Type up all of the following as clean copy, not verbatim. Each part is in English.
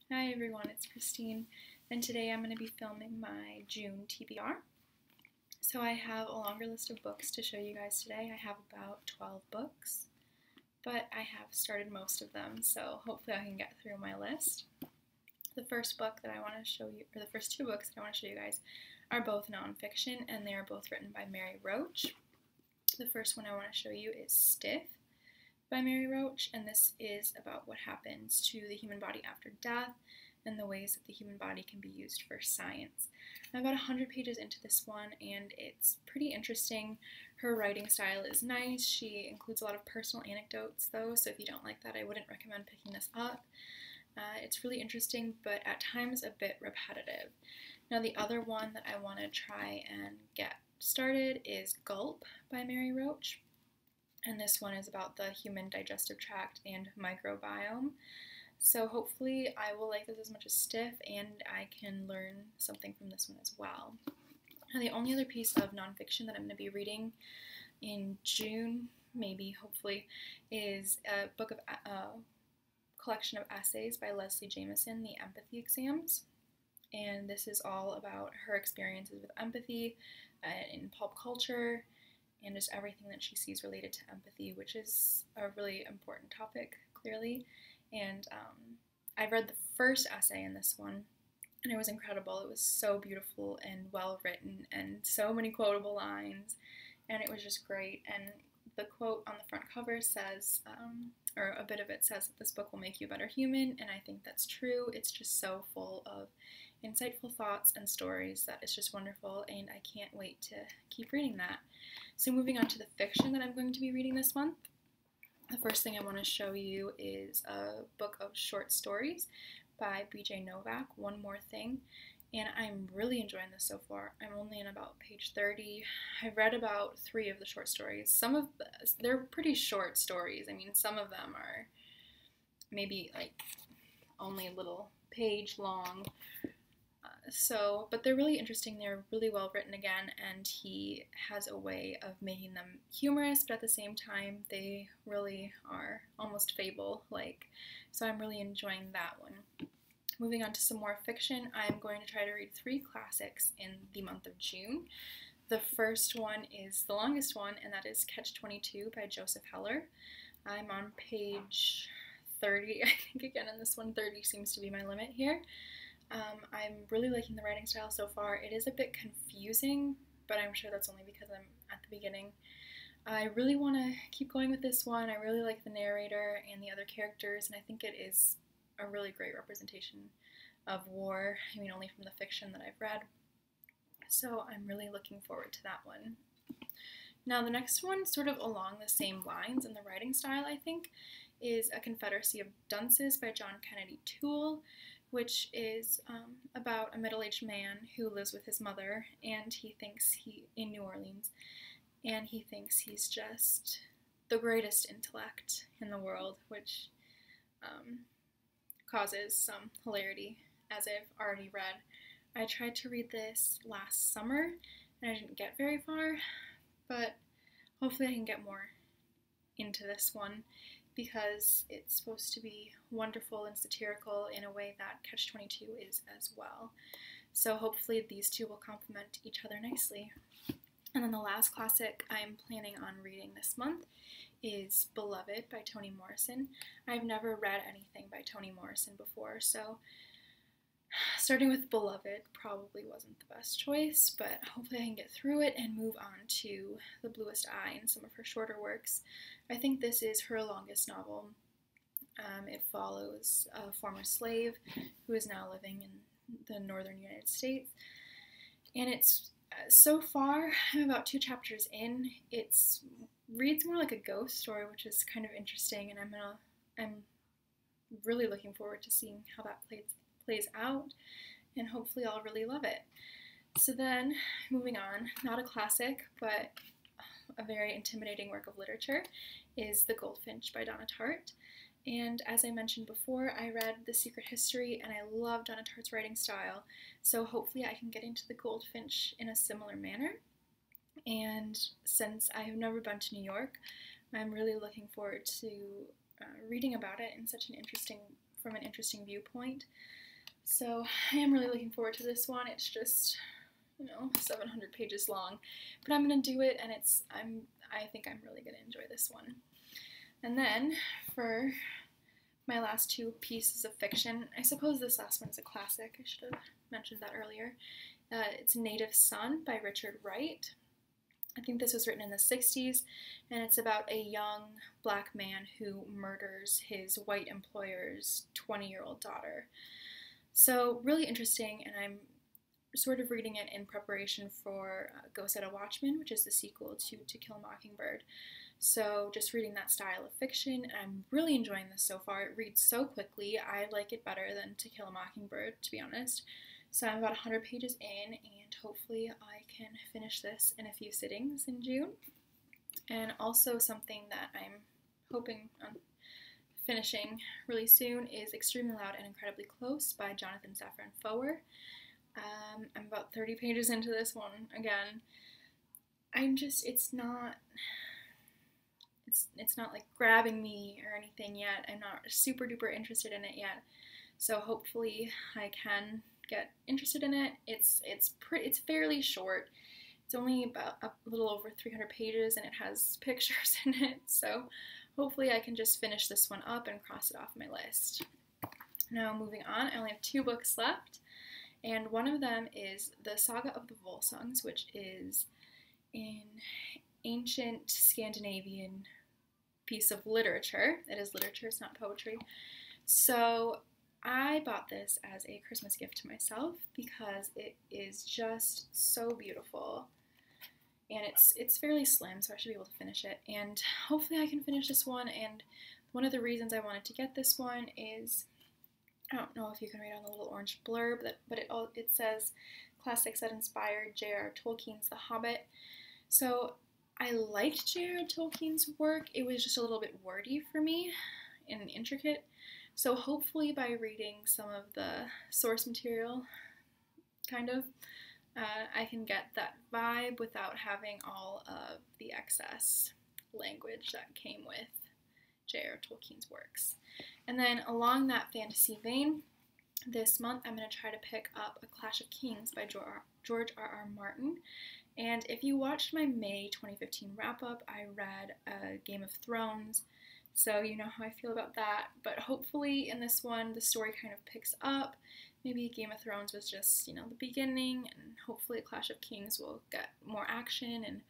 Hi everyone, it's Christine, and today I'm going to be filming my June TBR. So I have a longer list of books to show you guys today. I have about 12 books, but I have started most of them, so hopefully I can get through my list. The first book that I want to show you, or the first two books that I want to show you guys, are both nonfiction, and they are both written by Roach. The first one I want to show you is Stiff by Roach, and this is about what happens to the human body after death and the ways that the human body can be used for science. I'm about 100 pages into this one, and it's pretty interesting. Her writing style is nice. She includes a lot of personal anecdotes, though, so if you don't like that, I wouldn't recommend picking this up. It's really interesting, but at times a bit repetitive. Now, the other one that I want to try and get started is Gulp by Roach. And this one is about the human digestive tract and microbiome. So hopefully I will like this as much as Stiff, and I can learn something from this one as well. Now, the only other piece of nonfiction that I'm going to be reading in June, maybe, hopefully, is a book of collection of essays by Jamison, The Empathy Exams. And this is all about her experiences with empathy in pulp culture, and just everything that she sees related to empathy, which is a really important topic, clearly. And I read the first essay in this one, and it was incredible. It was so beautiful and well written, and so many quotable lines, and it was just great. And the quote on the front cover says, or a bit of it says, that this book will make you a better human, and I think that's true. It's just so full of insightful thoughts and stories that it's just wonderful, and I can't wait to keep reading that. So moving on to the fiction that I'm going to be reading this month, the first thing I want to show you is a book of short stories by B.J. Novak, One More Thing, and I'm really enjoying this so far. I'm only in about page 30. I've read about 3 of the short stories. They're pretty short stories. I mean, some of them are maybe like only a little page long. But they're really interesting. They're really well written again, and he has a way of making them humorous, but at the same time, they really are almost fable-like. So I'm really enjoying that one. Moving on to some more fiction, I'm going to try to read 3 classics in the month of June. The first one is the longest one, and that is Catch-22 by Joseph Heller. I'm on page 30, I think, again, in this one. 30 seems to be my limit here. I'm really liking the writing style so far. It is a bit confusing, but I'm sure that's only because I'm at the beginning. I really want to keep going with this one. I really like the narrator and the other characters, and I think it is a really great representation of war. I mean, only from the fiction that I've read. So I'm really looking forward to that one. Now, the next one, sort of along the same lines in the writing style, I think, is A Confederacy of Dunces by John Kennedy Toole, which is about a middle-aged man who lives with his mother, and in New Orleans, and he thinks he's just the greatest intellect in the world, which causes some hilarity, as I've already read. I tried to read this last summer, and I didn't get very far, but hopefully I can get more into this one, because it's supposed to be wonderful and satirical in a way that Catch-22 is as well. So hopefully these two will complement each other nicely. And then the last classic I'm planning on reading this month is Beloved by Toni Morrison. I've never read anything by Toni Morrison before, so starting with Beloved probably wasn't the best choice, but hopefully I can get through it and move on to The Bluest Eye and some of her shorter works. I think this is her longest novel. It follows a former slave who is now living in the northern United States. And it's, so far, I'm about 2 chapters in. It reads more like a ghost story, which is kind of interesting, and I'm really looking forward to seeing how that plays out, and hopefully I'll really love it. So then, moving on, not a classic, but a very intimidating work of literature, is The Goldfinch by Donna Tartt. And as I mentioned before, I read The Secret History, and I love Donna Tartt's writing style, so hopefully I can get into The Goldfinch in a similar manner. And since I have never been to New York, I'm really looking forward to reading about it in such an interesting from an interesting viewpoint. So I am really looking forward to this one. It's just, 700 pages long, but I'm gonna do it, and I think I'm really gonna enjoy this one. And then for my last two pieces of fiction, I suppose this last one is a classic. I should have mentioned that earlier. It's Native Son by Richard Wright. I think this was written in the 60s, and it's about a young black man who murders his white employer's 20-year-old daughter. So really interesting, and I'm sort of reading it in preparation for Go Set a Watchman, which is the sequel to Kill a Mockingbird. So just reading that style of fiction, and I'm really enjoying this so far. It reads so quickly. I like it better than To Kill a Mockingbird, to be honest. So I'm about 100 pages in, and hopefully I can finish this in a few sittings in June. And also something that I'm hoping on finishing really soon is Extremely Loud and Incredibly Close by Jonathan Safran Foer. I'm about 30 pages into this one again. It's not like grabbing me or anything yet. I'm not super duper interested in it yet. So hopefully I can get interested in it. It's fairly short. It's only about a little over 300 pages, and it has pictures in it. So hopefully I can just finish this one up and cross it off my list. Now moving on, I only have 2 books left, and one of them is the Saga of the Volsungs, which is an ancient Scandinavian piece of literature. It is literature, it's not poetry. So I bought this as a Christmas gift to myself because it is just so beautiful, and it's fairly slim, so I should be able to finish it, and hopefully I can finish this one. And one of the reasons I wanted to get this one is, I don't know if you can read on the little orange blurb, but it says classics that inspired J.R. Tolkien's The Hobbit. So I liked J.R. Tolkien's work. It was just a little bit wordy for me and intricate. So hopefully by reading some of the source material, I can get that vibe without having all of the excess language that came with J.R. Tolkien's works. And then along that fantasy vein, this month I'm going to try to pick up A Clash of Kings by George R.R. Martin. And if you watched my May 2015 wrap-up, I read Game of Thrones, so you know how I feel about that. But hopefully in this one, the story kind of picks up. Maybe Game of Thrones was just, the beginning, and hopefully A Clash of Kings will get more action, and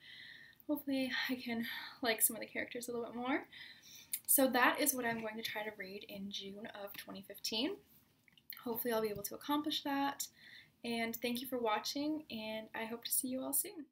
hopefully I can like some of the characters a little bit more. So that is what I'm going to try to read in June of 2015. Hopefully I'll be able to accomplish that. And thank you for watching, and I hope to see you all soon.